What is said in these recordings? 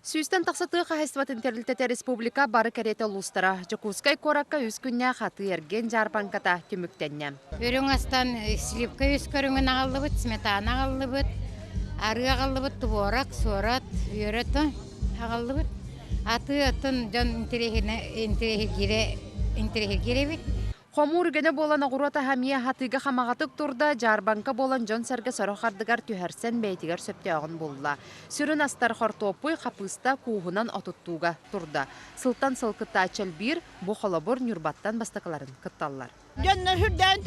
Сүйістен тақсатығы қағайстыватын терлітеті республика бары кәреті ұлыстара. Жокускай коракка үз күнне қаты ерген жарбанката түміктенне. Өрің астан сливка өз көріңін ағалды бұд, сметана ағалды бұд, ары ағалды бұд, туборак, сорат, үйреті ағалды бұд. Аты атын жон интерехер бит. Хомур гене болан ағурата хамия хатыға хамағатық турда жарбанка болан жон сәрге сарохардыгар түхәрсен бәйтігер сөпте ағын болла. Сүрін астар хортопы қапыста куғынан отыттуға турда. Сылтан сылқытта ачал бір, бұ холобор нүрбаттан бастықаларын кытталлар. Жоннор хүрдән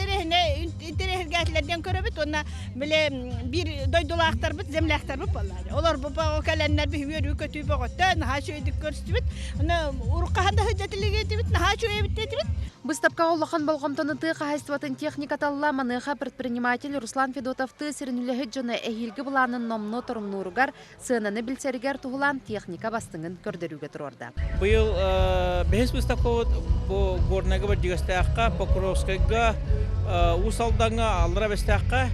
интерехергәтләрдән көрәбит, онна биле бир дойдулактар бит, землектар бит баллар. Олар бу каленнәр бит йөрү көтү боготта, наһа шөйдик көрсүбит. Аны урукканда хөҗәтлеге дибит, наһа шөйе бит дибит. Быстапка оллахан болгомтоныты қағайстыватын техника талла маныха предприниматель Руслан Федотовты сиринүләһі жона әйілгі бұланын номно тұрымнуругар сынаны білсәрігер туғылан техника бастыңын көрдіруге тұрорда. Быйыл бәхес быстапка бу горнага бір жигастаққа, Покровскайга, Усалданга, Алдыра бестаққа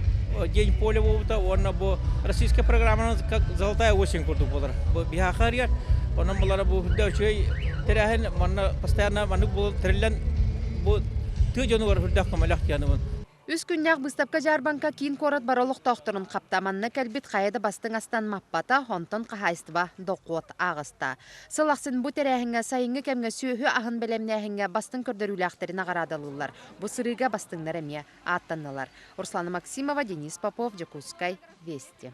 день поля болута, онна бу российская программа как золотая осень курду болар. Бу бихахарьяр, онна булара бу хүддәүчей терәһен манна постоянно манык бул триллен бу тыҗонугар хүрдәк камалак яныбын. Үз күннәк быстапка жарбанка кин корат баролық тоқтырын қаптаманны кәлбит қайады бастың астан маппата хонтон қағайстыба доқуот ағыста. Сылақсын бұ тәрәхіңе сайыңы кәмге сүйі ағын бәлемнәхіңе бастың көрдірулі ақтарына қарадалылар. Бұ сырыға бастыңнар әме аттанылар. Руслана Максимова, Денис Попов, Жокускай, Вести.